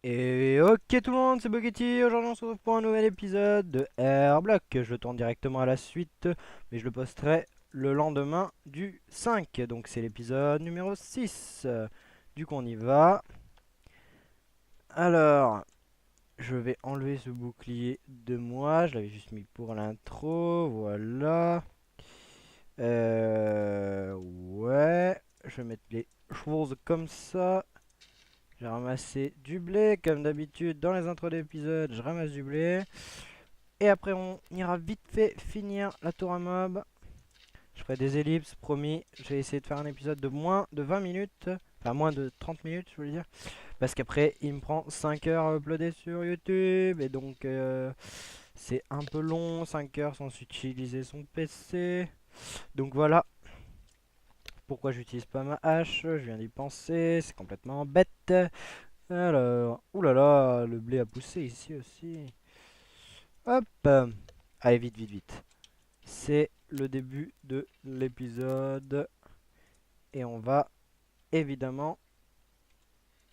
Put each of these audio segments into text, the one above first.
Et ok tout le monde, c'est Bogetti. Aujourd'hui on se retrouve pour un nouvel épisode de Airblock. Je tourne directement à la suite, mais je le posterai le lendemain du 5. Donc c'est l'épisode numéro 6. Du coup on y va. Alors, je vais enlever ce bouclier de moi. Je l'avais juste mis pour l'intro. Voilà. Ouais. Je vais mettre les choses comme ça. J'ai ramassé du blé, comme d'habitude dans les intros d'épisodes, je ramasse du blé. Et après on ira vite fait finir la tour à mob. Je ferai des ellipses, promis. Je vais essayer de faire un épisode de moins de 20 minutes. Enfin moins de 30 minutes je veux dire. Parce qu'après il me prend 5 heures à uploader sur YouTube. Et donc c'est un peu long, 5 heures sans utiliser son PC. Donc voilà pourquoi j'utilise pas ma hache. Je viens d'y penser, c'est complètement bête. Alors, oulala, le blé a poussé ici aussi. Hop. Allez, vite, vite, vite. C'est le début de l'épisode. Et on va évidemment...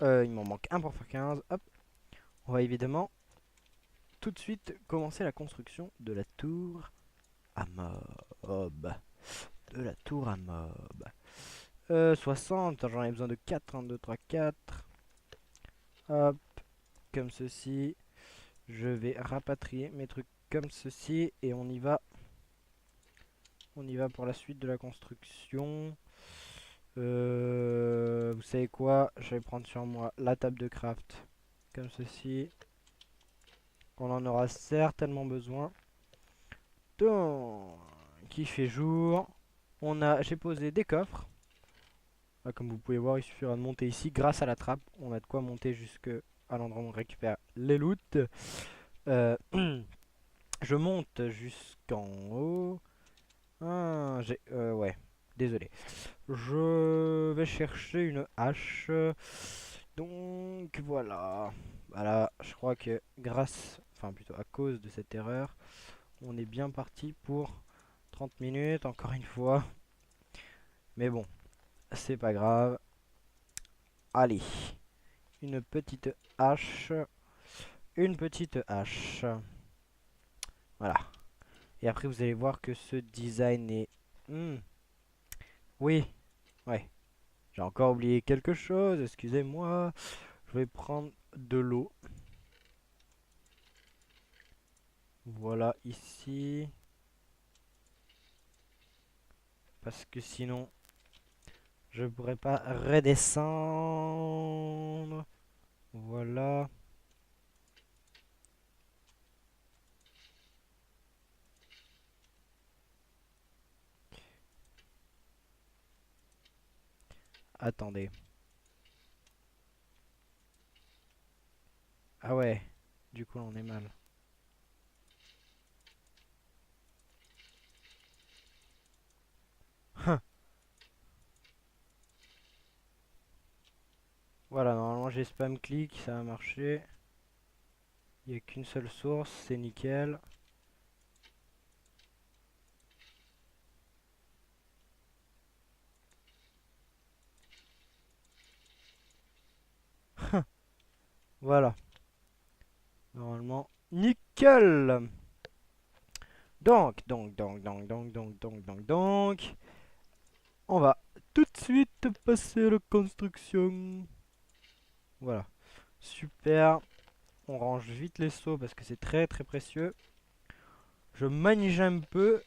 il m'en manque un pour faire 15. Hop. On va évidemment tout de suite commencer la construction de la tour à mob. De la tour à mob. 60, j'en ai besoin de 4. 1, 2, 3, 4. Hop. Comme ceci. Je vais rapatrier mes trucs comme ceci. Et on y va. On y va pour la suite de la construction. Vous savez quoi? Je vais prendre sur moi la table de craft. Comme ceci. On en aura certainement besoin. Donc, qui fait jour. J'ai posé des coffres. Là, comme vous pouvez voir, il suffira de monter ici. Grâce à la trappe, on a de quoi monter jusqu'à l'endroit où on récupère les loots. Euh, je monte jusqu'en haut. Ah, ouais, désolé. Je vais chercher une hache. Donc voilà. Voilà, je crois que enfin plutôt à cause de cette erreur, on est bien parti pour 30 minutes, encore une fois. Mais bon, c'est pas grave. Allez, une petite hache. Une petite hache. Voilà. Et après, vous allez voir que ce design est... oui, ouais. J'ai encore oublié quelque chose, excusez-moi. Je vais prendre de l'eau. Voilà, ici. Parce que sinon, je pourrais pas redescendre. Voilà. Attendez. Ah ouais. Du coup, on est mal. Voilà, normalement j'ai spam click, ça a marché. Il n'y a qu'une seule source, c'est nickel. Voilà. Normalement, nickel. Donc. On va tout de suite passer à la construction. Voilà. Super. On range vite les seaux parce que c'est très très précieux. Je mange un peu,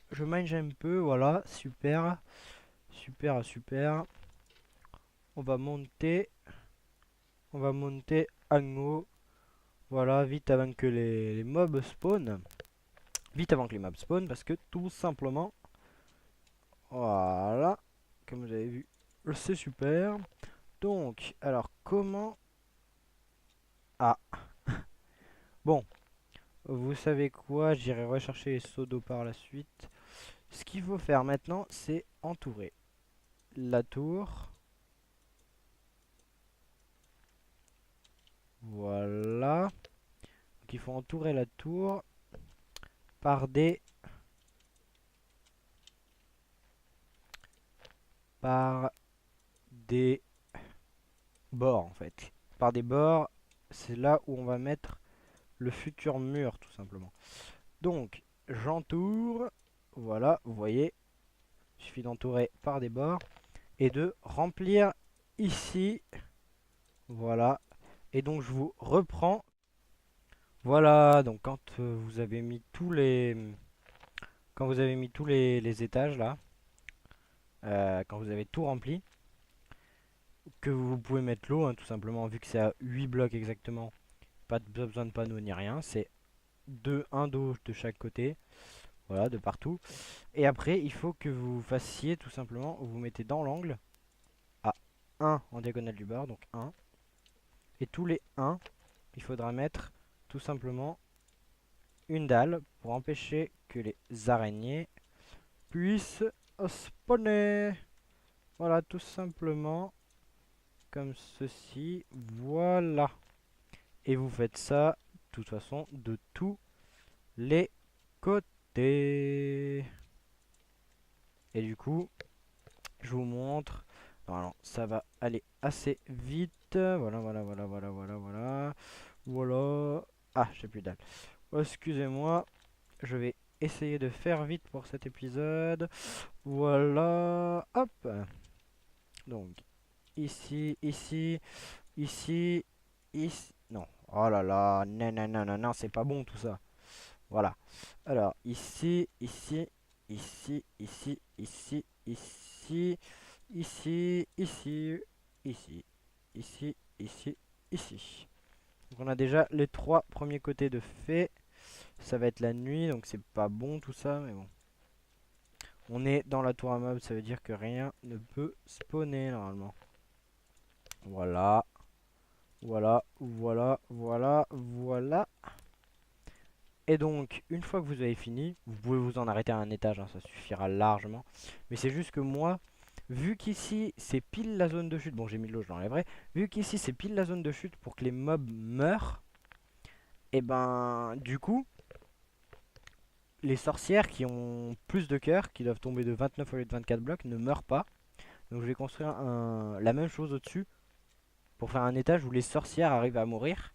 voilà, super, super, super. On va monter, on va monter en haut, voilà, vite avant que les mobs spawnent. Vite avant que les mobs spawnent parce que tout simplement, voilà, comme vous avez vu, c'est super. Donc, alors comment... Ah, bon, vous savez quoi, j'irai rechercher les seaux d'eau par la suite. Ce qu'il faut faire maintenant, c'est entourer la tour. Voilà. Donc il faut entourer la tour par par des bords en fait. Par des bords c'est là où on va mettre le futur mur, tout simplement. Donc, j'entoure. Voilà, vous voyez. Il suffit d'entourer par des bords. Et de remplir ici. Voilà. Et donc, je vous reprends. Voilà, donc quand vous avez mis tous les... Quand vous avez mis tous les étages, là. Quand vous avez tout rempli. Que vous pouvez mettre l'eau, hein, tout simplement, vu que c'est à 8 blocs exactement. Pas besoin de panneaux ni rien. C'est un d'eau de chaque côté. Voilà, de partout. Et après, il faut que vous fassiez tout simplement, vous mettez dans l'angle à 1 en diagonale du bord, donc 1. Et tous les 1, il faudra mettre tout simplement une dalle pour empêcher que les araignées puissent spawner. Voilà, tout simplement comme ceci. Voilà. Et vous faites ça, de toute façon, de tous les côtés. Et du coup, je vous montre. Alors, ça va aller assez vite. Voilà, voilà, voilà, voilà, voilà, voilà. Voilà. Ah, j'ai plus dalle. Excusez-moi. Je vais essayer de faire vite pour cet épisode. Voilà. Hop. Donc, ici, ici, ici, ici. Non. Oh là là. Non, non, non, non, non, c'est pas bon tout ça. Voilà. Alors, ici, ici, ici, ici, ici, ici, ici, ici, ici, ici, ici, ici. Donc on a déjà les 3 premiers côtés de fait. Ça va être la nuit, donc c'est pas bon tout ça, mais bon. On est dans la tour à meubles, ça veut dire que rien ne peut spawner normalement. Voilà. Voilà, voilà, voilà, voilà. Et donc, une fois que vous avez fini, vous pouvez vous en arrêter à un étage, hein, ça suffira largement. Mais c'est juste que moi, vu qu'ici c'est pile la zone de chute, bon j'ai mis de l'eau, je l'enlèverai. Vu qu'ici c'est pile la zone de chute pour que les mobs meurent, et ben du coup, les sorcières qui ont plus de cœur, qui doivent tomber de 29 au lieu de 24 blocs, ne meurent pas. Donc je vais construire la même chose au-dessus pour faire un étage où les sorcières arrivent à mourir.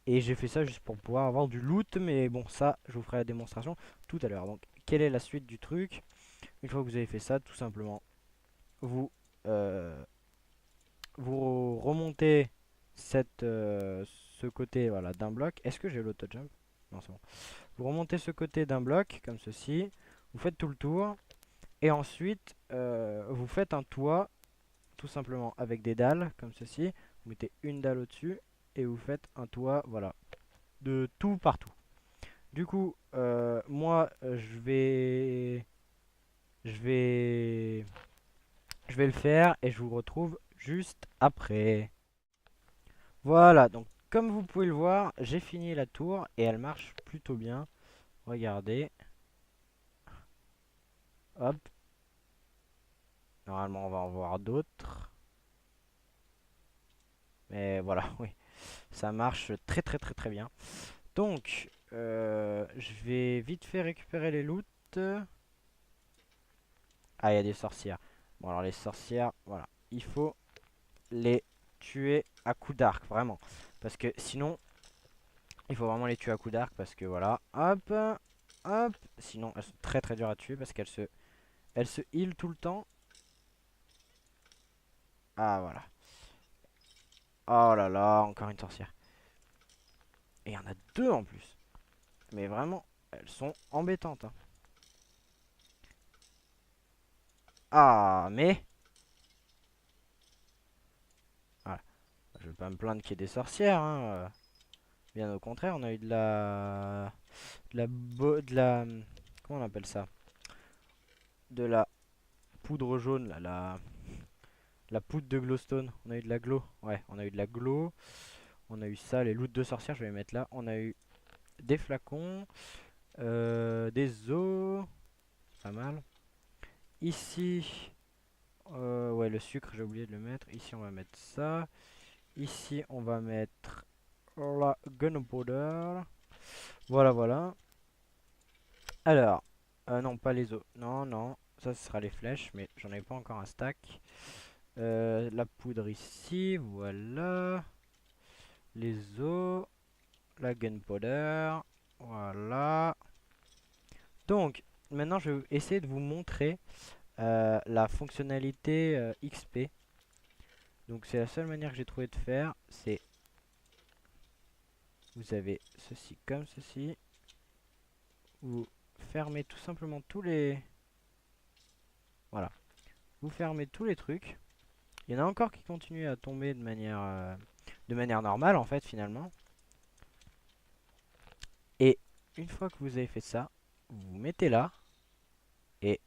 Et j'ai fait ça juste pour pouvoir avoir du loot, mais bon ça je vous ferai la démonstration tout à l'heure. Donc quelle est la suite du truc? Une fois que vous avez fait ça, tout simplement, vous, euh, vous remontez ce côté voilà, d'un bloc. Est-ce que j'ai l'auto-jump? Non, c'est bon. Vous remontez ce côté d'un bloc, comme ceci. Vous faites tout le tour. Et ensuite, vous faites un toit, tout simplement, avec des dalles, comme ceci. Vous mettez une dalle au-dessus. Et vous faites un toit, voilà, de tout partout. Du coup, moi, je vais je vais le faire et je vous retrouve juste après. Voilà, donc comme vous pouvez le voir, j'ai fini la tour et elle marche plutôt bien. Regardez. Hop. Normalement, on va en voir d'autres. Mais voilà, oui. Ça marche très très très très bien. Donc, je vais vite fait récupérer les loots. Ah, il y a des sorcières. Bon, alors les sorcières, voilà. Il faut les tuer à coups d'arc, vraiment. Parce que sinon, il faut vraiment les tuer à coups d'arc. Parce que voilà, hop, hop. Sinon, elles sont très très dures à tuer parce elles se heal tout le temps. Ah, voilà. Oh là là, encore une sorcière. Et il y en a deux en plus. Mais vraiment, elles sont embêtantes, hein. Ah, mais... Voilà. Je vais pas me plaindre qu'il y ait des sorcières, hein. Bien au contraire, on a eu de la... De la... Comment on appelle ça? De la poudre jaune, là, la poudre de glowstone. On a eu de la glow. Ouais, on a eu de la glow. On a eu ça, les loots de sorcières, je vais les mettre là. On a eu des flacons, des os, pas mal. Ici, ouais, le sucre, j'ai oublié de le mettre. Ici, on va mettre ça. Ici, on va mettre la gunpowder. Voilà, voilà. Alors, non, pas les os. Non, non, ça, ce sera les flèches, mais j'en ai pas encore un stack. La poudre ici, voilà. les os, la gunpowder, voilà. Donc, maintenant je vais essayer de vous montrer la fonctionnalité XP. Donc c'est la seule manière que j'ai trouvé de faire, c'est vous avez ceci comme ceci. Vous fermez tout simplement tous les... Voilà. Vous fermez tous les trucs. Il y en a encore qui continuent à tomber de manière normale en fait finalement. Et une fois que vous avez fait ça, vous vous mettez là. Et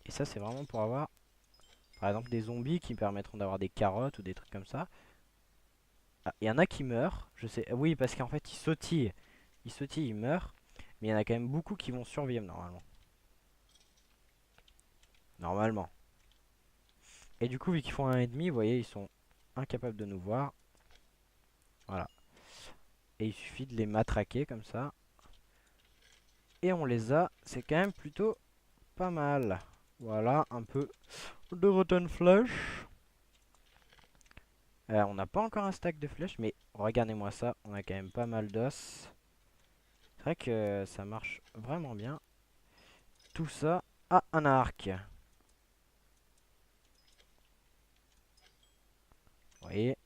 ça c'est vraiment pour avoir par exemple des zombies qui permettront d'avoir des carottes ou des trucs comme ça. Ah, il y en a qui meurent, je sais. Oui, parce qu'en fait ils sautillent. Ils sautillent, ils meurent. Mais il y en a quand même beaucoup qui vont survivre normalement. Normalement. Et du coup, vu qu'ils font un ennemi, vous voyez, ils sont incapables de nous voir. Voilà. Et il suffit de les matraquer comme ça. Et on les a. C'est quand même plutôt pas mal. Voilà, un peu de rotten flesh. On n'a pas encore un stack de flèches, mais regardez-moi ça. On a quand même pas mal d'os. C'est vrai que ça marche vraiment bien. Tout ça à un arc. Vous voyez.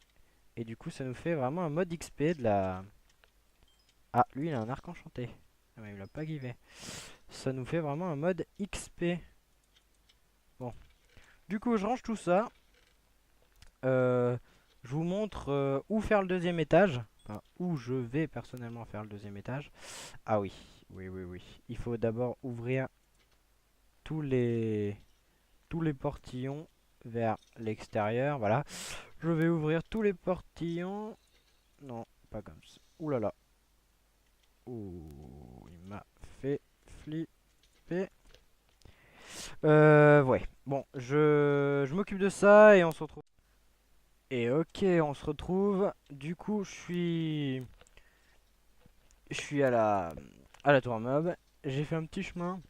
Et du coup, ça nous fait vraiment un mode XP de la... Ah, lui, il a un arc enchanté. Ah, mais il l'a pas givé. Ça nous fait vraiment un mode XP. Bon. Du coup, je range tout ça. Je vous montre où faire le deuxième étage. Enfin, où je vais personnellement faire le deuxième étage. Ah oui, oui, oui, oui. Il faut d'abord ouvrir tous les, tous les portillons vers l'extérieur. Voilà. Je vais ouvrir tous les portillons. Non, pas comme ça. Ouh là là. Ouh, il m'a fait flipper. Ouais. Bon, je m'occupe de ça et on se retrouve. Et ok, on se retrouve. Du coup, je suis à la tour mob. J'ai fait un petit chemin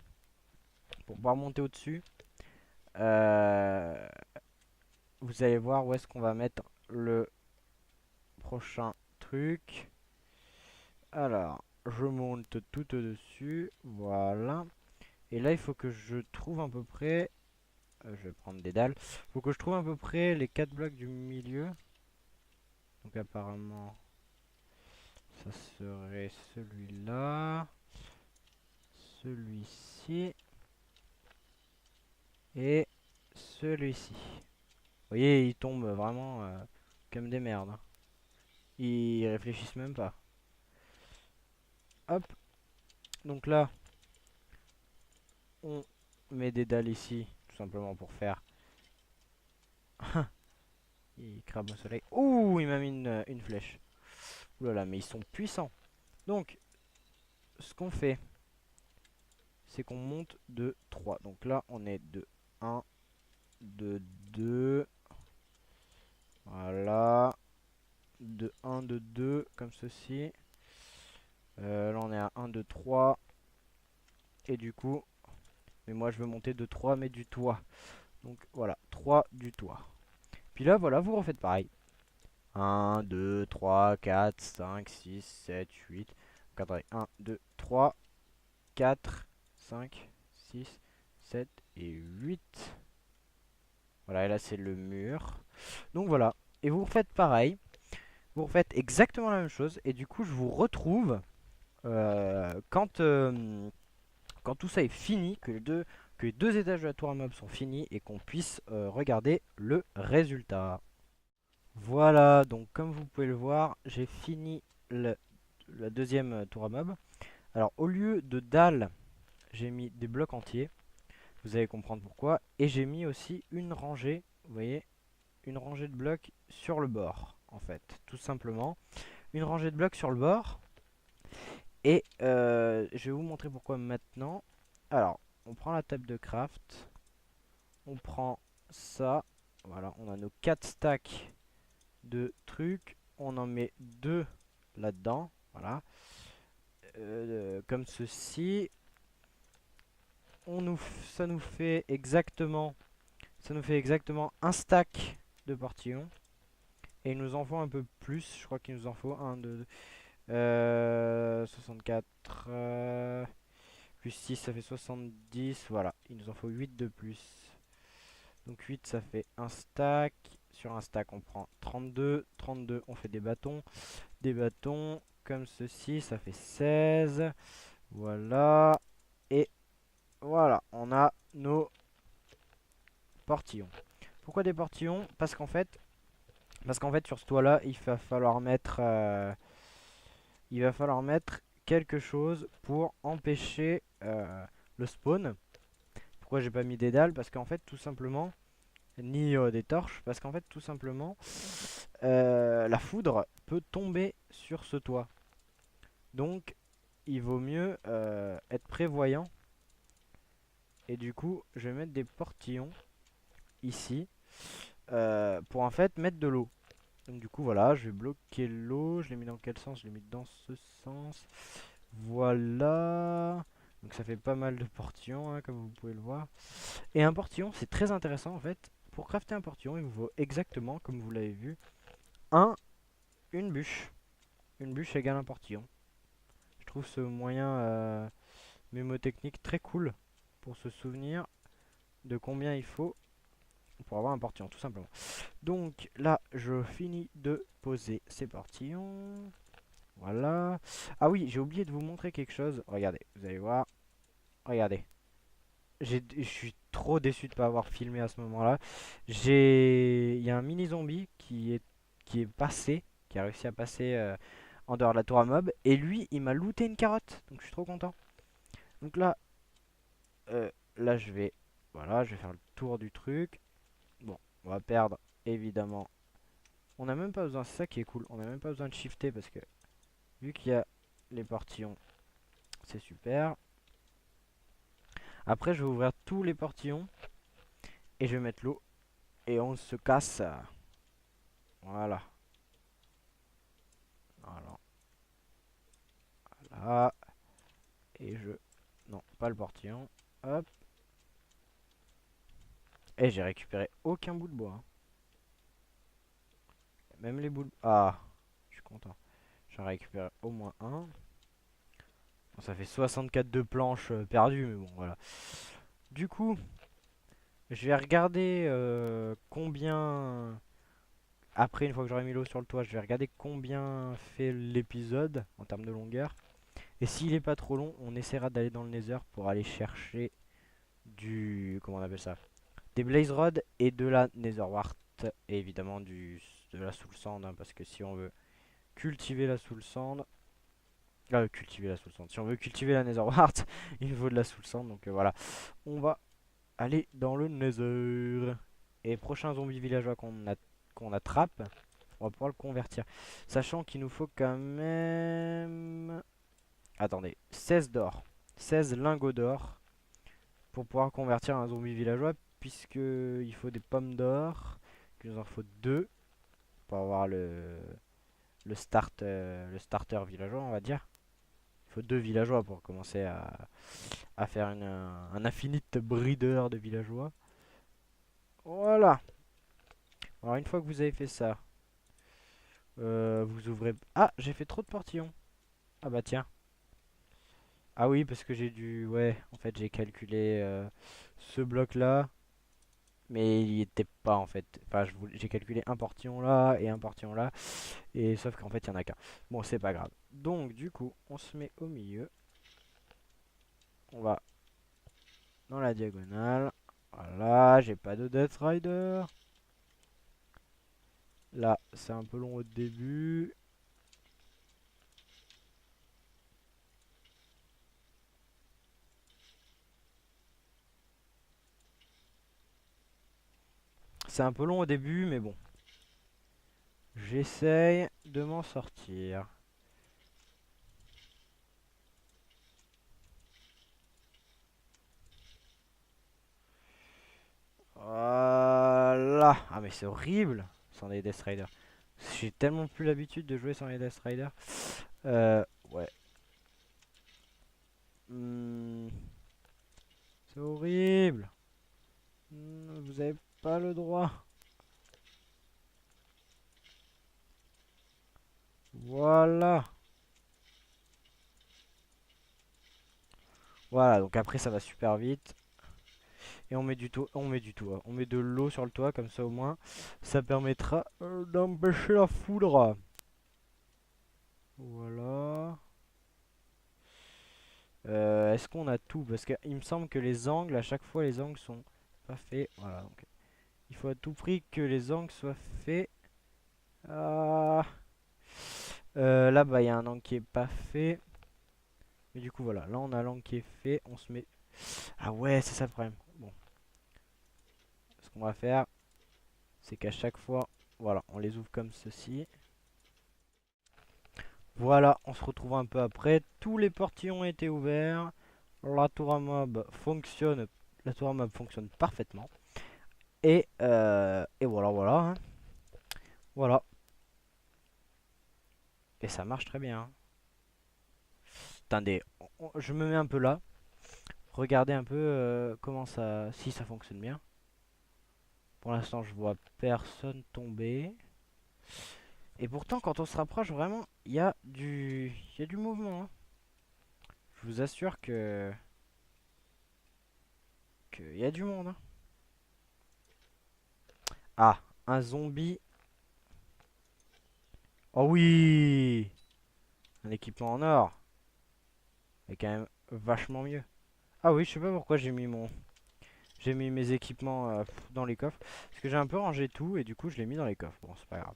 pour pouvoir monter au-dessus. Euh, Vous allez voir où est-ce qu'on va mettre le prochain truc. Alors, je monte tout au-dessus. Voilà. Et là, il faut que je trouve à peu près... je vais prendre des dalles. Il faut que je trouve à peu près les 4 blocs du milieu. Donc apparemment, ça serait celui-là. Celui-ci. Et celui-ci. Vous voyez, ils tombent vraiment comme des merdes, hein. Ils réfléchissent même pas. Hop. Donc là, on met des dalles ici, tout simplement pour faire. Il crabe au soleil. Ouh, il m'a mis une flèche. Ouh là là, mais ils sont puissants. Donc, ce qu'on fait, c'est qu'on monte de 3. Donc là, on est de 1, de 2. Voilà. De 1, de 2, comme ceci. Là, on est à 1, 2, 3. Et du coup, mais moi, je veux monter de 3, mais du toit. Donc voilà, 3 du toit. Puis là, voilà, vous refaites pareil. 1, 2, 3, 4, 5, 6, 7, 8. Regardez, 1, 2, 3, 4, 5, 6, 7 et 8. Voilà, et là c'est le mur. Donc voilà, et vous refaites pareil. Vous refaites exactement la même chose. Et du coup, je vous retrouve quand tout ça est fini, que les deux étages de la tour à meubles sont finis et qu'on puisse regarder le résultat. Voilà, donc comme vous pouvez le voir, j'ai fini la deuxième tour à meubles. Alors au lieu de dalles, j'ai mis des blocs entiers. Vous allez comprendre pourquoi. Et j'ai mis aussi une rangée, vous voyez, une rangée de blocs sur le bord, en fait, tout simplement. Une rangée de blocs sur le bord. Et je vais vous montrer pourquoi maintenant. Alors, on prend la table de craft. On prend ça. Voilà, on a nos 4 stacks de trucs. On en met 2 là-dedans. Voilà. Comme ceci. Ça nous fait exactement un stack de portillons. Et il nous en faut un peu plus. Je crois qu'il nous en faut un, 2, 64 plus 6 ça fait 70. Voilà, il nous en faut 8 de plus. Donc 8 ça fait un stack. Sur un stack on prend 32. 32 on fait des bâtons. Des bâtons comme ceci, ça fait 16. Voilà. Et voilà, on a nos portillons. Pourquoi des portillons? Parce qu'en fait sur ce toit là il va falloir mettre quelque chose pour empêcher le spawn. Pourquoi j'ai pas mis des dalles? Parce qu'en fait tout simplement, ni des torches, parce qu'en fait tout simplement la foudre peut tomber sur ce toit. Donc il vaut mieux être prévoyant. Et du coup je vais mettre des portillons ici pour en fait mettre de l'eau. Donc du coup voilà, je vais bloquer l'eau. Je l'ai mis dans quel sens? Je l'ai mis dans ce sens. Voilà. Donc ça fait pas mal de portillons, hein, comme vous pouvez le voir. Et un portillon, c'est très intéressant en fait. Pour crafter un portillon, il vous faut exactement, comme vous l'avez vu, une bûche. Une bûche égale un portillon. Je trouve ce moyen mémotechnique très cool pour se souvenir de combien il faut pour avoir un portillon, tout simplement. Donc là, je finis de poser ces portillons. Voilà. Ah oui, j'ai oublié de vous montrer quelque chose. Regardez, vous allez voir. Regardez. Je suis trop déçu de ne pas avoir filmé à ce moment-là. Il y a un mini zombie qui est passé, qui a réussi à passer en dehors de la tour à mob. Et lui, il m'a looté une carotte. Donc je suis trop content. Donc là, voilà, je vais faire le tour du truc. Bon, on va perdre, évidemment. On n'a même pas besoin, c'est ça qui est cool. On n'a même pas besoin de shifter parce que vu qu'il y a les portillons, c'est super. Après, je vais ouvrir tous les portillons et je vais mettre l'eau et on se casse. Voilà. Voilà. Voilà. Et je... Non, pas le portillon. Hop. Et j'ai récupéré aucun bout de bois, hein. Même les bouts de... Ah, je suis content. J'en récupéré au moins un. Bon, ça fait 64 de planches perdues, mais bon, voilà. Du coup, je vais regarder combien... Après, une fois que j'aurai mis l'eau sur le toit, je vais regarder combien fait l'épisode en termes de longueur. Et s'il est pas trop long, on essaiera d'aller dans le Nether pour aller chercher du... Comment on appelle ça? Des Blaze Rods et de la Nether Wart. Et évidemment de la Soul Sand, hein, parce que si on veut cultiver la Soul Sand... cultiver la Soul Sand. Si on veut cultiver la Nether Wart, il faut de la Soul Sand. Donc voilà, on va aller dans le Nether. Et prochain zombie villageois qu'on attrape, on va pouvoir le convertir. Sachant qu'il nous faut quand même... Attendez, 16 d'or. 16 lingots d'or pour pouvoir convertir un zombie villageois. Puisque il faut des pommes d'or. Il nous en faut 2 pour avoir le le starter villageois, on va dire. Il faut 2 villageois pour commencer à faire un infinite breeder de villageois. Voilà. Alors une fois que vous avez fait ça, vous ouvrez... Ah, j'ai fait trop de portillons. Ah bah tiens. Ah oui, parce que j'ai dû... Ouais, en fait j'ai calculé ce bloc là. Mais il n'y était pas en fait. Enfin, j'ai calculé un portillon là et un portillon là. Et sauf qu'en fait il n'y en a qu'un. Bon, c'est pas grave. Donc du coup, on se met au milieu. On va dans la diagonale. Voilà, j'ai pas de Death Rider. Là, c'est un peu long au début. C'est un peu long au début, mais bon. J'essaye de m'en sortir. Voilà. Ah mais c'est horrible sans les Death Rider. J'ai tellement plus l'habitude de jouer sans les Death Rider. Ouais. Hmm, c'est horrible. Vous avez pas le droit. Voilà. Voilà, donc après ça va super vite. Et on met du toit, on met de l'eau sur le toit, comme ça au moins, ça permettra d'empêcher la foudre. Voilà. Est-ce qu'on a tout? Parce qu'il me semble que les angles, à chaque fois, les angles sont pas faits. Voilà, donc il faut à tout prix que les angles soient faits. Ah. Là-bas, il y a un angle qui est pas fait. Mais du coup, voilà, là on a l'angle qui est fait. On se met. Ah ouais, c'est ça le problème. Bon, ce qu'on va faire, c'est qu'à chaque fois, voilà, on les ouvre comme ceci. Voilà, on se retrouve un peu après. Tous les portillons ont été ouverts. La tour à mob fonctionne. La tour à mob fonctionne parfaitement. Et voilà, voilà, hein. Voilà. Et ça marche très bien, hein. Attendez, je me mets un peu là. Regardez un peu comment ça, si ça fonctionne bien. Pour l'instant, je vois personne tomber. Et pourtant, quand on se rapproche, vraiment, il y a du mouvement, hein. Je vous assure qu'il y a du monde, hein. Ah, un zombie. Oh oui, un équipement en or. C'est quand même vachement mieux. Ah oui, je sais pas pourquoi j'ai mis mes équipements dans les coffres. Parce que j'ai un peu rangé tout et du coup je l'ai mis dans les coffres. Bon, c'est pas grave.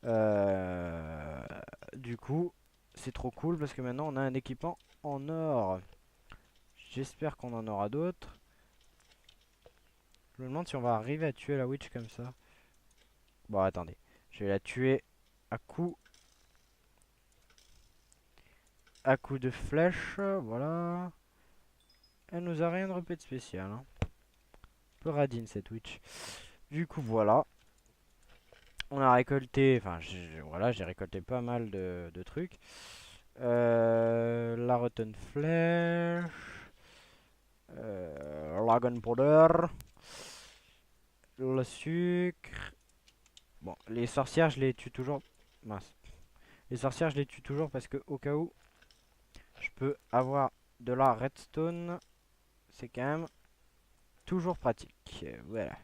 Euh, du coup, c'est trop cool parce que maintenant on a un équipement en or. J'espère qu'on en aura d'autres. Je me demande si on va arriver à tuer la witch comme ça. Bon, attendez. Je vais la tuer à coup de flèche. Voilà. Elle nous a rien dropé de spécial, hein. Un peu radine cette witch. Du coup, voilà. On a récolté, enfin, voilà, j'ai récolté pas mal de trucs. La rotten flèche. La gunpowder. Le sucre. Bon, les sorcières, je les tue toujours. Mince. Les sorcières, je les tue toujours parce que au cas où, je peux avoir de la redstone. C'est quand même toujours pratique. Voilà.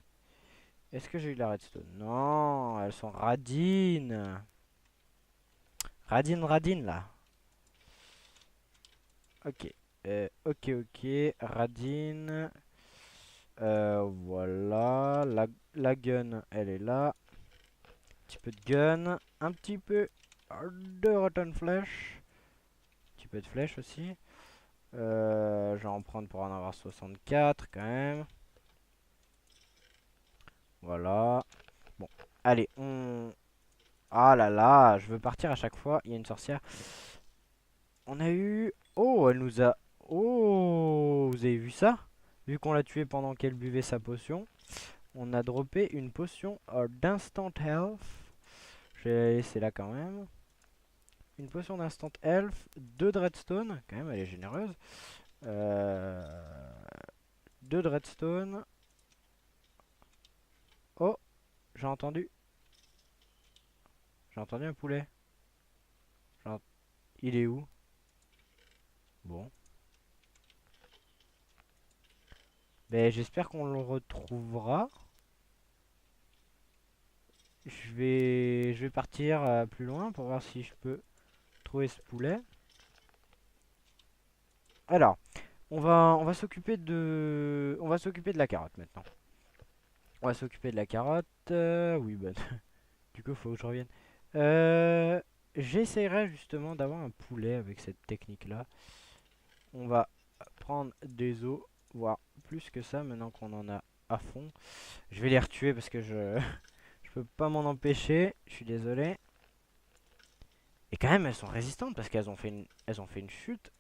Est-ce que j'ai eu de la redstone? Non, elles sont radines. Radine, radine là. Ok. Ok. Radine. Voilà. La gun, elle est là. Un petit peu de gun. Un petit peu de rotten flesh. Un petit peu de flèche aussi. Je vais en prendre pour en avoir 64 quand même. Voilà. Bon. Allez, on... Ah là là, je veux partir à chaque fois. Il y a une sorcière. On a eu... Oh, elle nous a... Oh, vous avez vu ça? Vu qu'on l'a tué pendant qu'elle buvait sa potion, on a droppé une potion d'instant health. Je vais la laisser là quand même. Une potion d'instant health, 2 de redstone. Quand même, elle est généreuse. 2 de redstone. Oh, j'ai entendu. J'ai entendu un poulet. J'ai Il est où? Bon. Ben, j'espère qu'on le retrouvera. Je vais partir plus loin pour voir si je peux trouver ce poulet. Alors, on va s'occuper de la carotte maintenant. On va s'occuper de la carotte. Oui, bah, du coup, il faut que je revienne. J'essaierai justement d'avoir un poulet avec cette technique-là. On va prendre des os, voire plus que ça, maintenant qu'on en a à fond. Je vais les retuer parce que je peux pas m'en empêcher. Je suis désolé. Et quand même, elles sont résistantes parce elles ont fait une chute.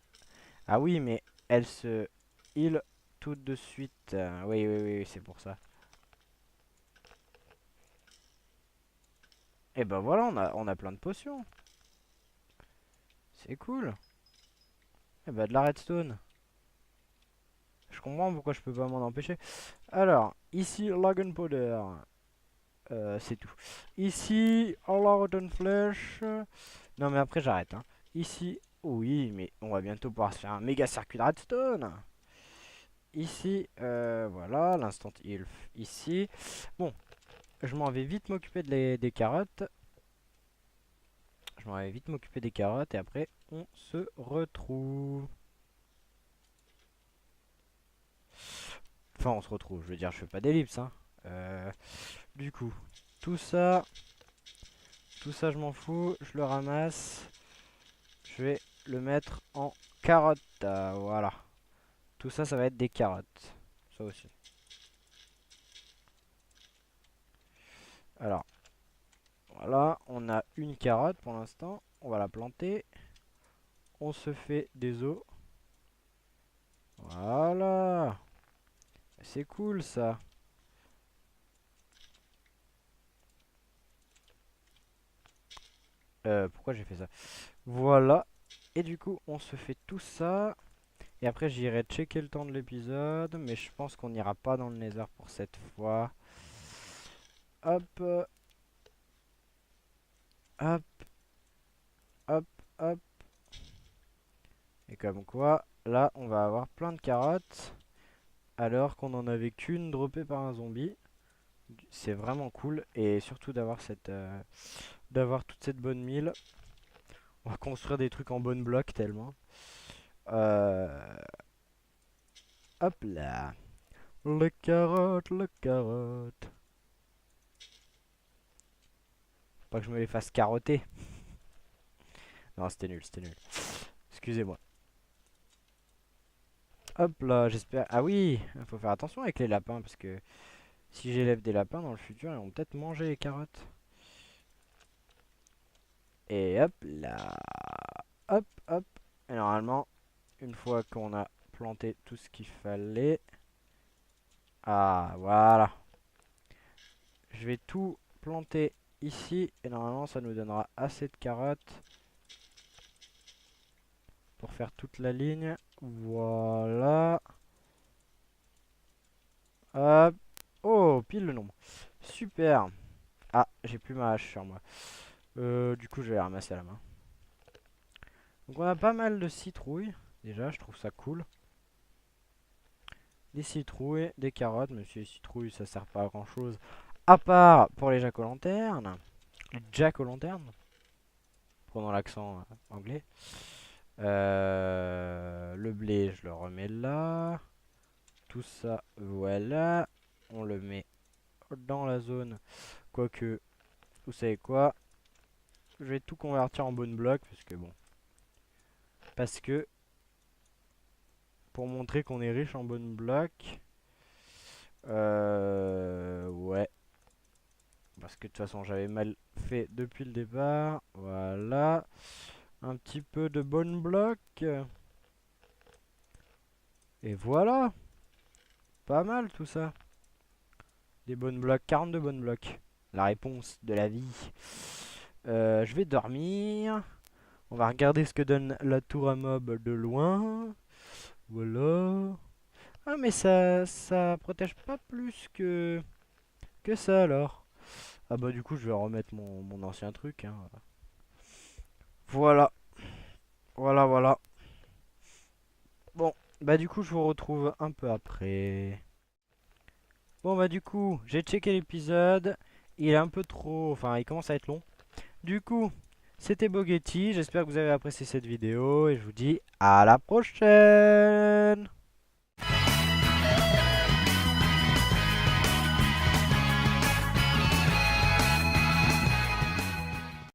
Ah oui, mais elles se heal tout de suite. Oui, c'est pour ça. Et ben voilà, on a plein de potions. C'est cool. Et ben de la redstone. Je comprends pourquoi je peux pas m'en empêcher. Alors, ici, la gunpowder. C'est tout. Ici, la rotten flèche. Non, mais après, j'arrête. Hein. Ici, oui, mais on va bientôt pouvoir se faire un méga circuit de redstone. Ici, voilà, l'instant health ici. Bon, je m'en vais vite m'occuper des carottes. Je m'en vais vite m'occuper des carottes et après, on se retrouve. Enfin, on se retrouve, je veux dire, je fais pas d'ellipse, hein. Du coup, tout ça, je m'en fous, je le ramasse. Je vais le mettre en carottes, voilà. Tout ça, ça va être des carottes. Ça aussi. Alors, voilà, on a une carotte pour l'instant. On va la planter. On se fait des os. Voilà. C'est cool ça. Pourquoi j'ai fait ça? Voilà. Et du coup, on se fait tout ça. Et après, j'irai checker le temps de l'épisode. Mais je pense qu'on n'ira pas dans le Nether pour cette fois. Hop. Hop. Hop. Hop. Et comme quoi, là, on va avoir plein de carottes. Alors qu'on en avait qu'une droppée par un zombie. C'est vraiment cool. Et surtout d'avoir d'avoir toute cette bonne mille. On va construire des trucs en bonne bloc tellement. Hop là. Les carottes, les carottes. Pas que je me les fasse carotter. Non, c'était nul, c'était nul. Excusez-moi. Hop là, j'espère. Ah oui, il faut faire attention avec les lapins parce que si j'élève des lapins dans le futur, ils vont peut-être manger les carottes. Et hop là. Hop, hop. Et normalement, une fois qu'on a planté tout ce qu'il fallait. Ah, voilà. Je vais tout planter ici. Et normalement, ça nous donnera assez de carottes pour faire toute la ligne. Voilà. Hop. Oh, pile le nombre. Super. Ah, j'ai plus ma hache sur moi. Du coup, je vais la ramasser à la main. Donc, on a pas mal de citrouilles. Déjà, je trouve ça cool. Des citrouilles, des carottes. Mais ces citrouilles, ça sert pas à grand chose. À part pour les jack-o'-lanternes. Les jack-o'-lanternes. Prenons l'accent anglais. Le blé, je le remets là. Tout ça, voilà. On le met dans la zone. Quoique, vous savez quoi? Je vais tout convertir en bonne bloc. Parce que pour montrer qu'on est riche en bonne bloc. Ouais. Parce que de toute façon, j'avais mal fait depuis le départ. Voilà. Un petit peu de bonne bloc. Et voilà. Pas mal tout ça. Des bonnes blocs, 42 bonnes blocs. La réponse de la vie. Je vais dormir. On va regarder ce que donne la tour à mob de loin. Voilà. Ah mais ça protège pas plus que ça alors. Ah bah du coup je vais remettre mon ancien truc. Hein. Voilà. Voilà voilà. Bon bah du coup je vous retrouve un peu après. Bon bah du coup j'ai checké l'épisode. Il est un peu trop... Enfin il commence à être long. Du coup c'était Bogetti. J'espère que vous avez apprécié cette vidéo. Et je vous dis à la prochaine.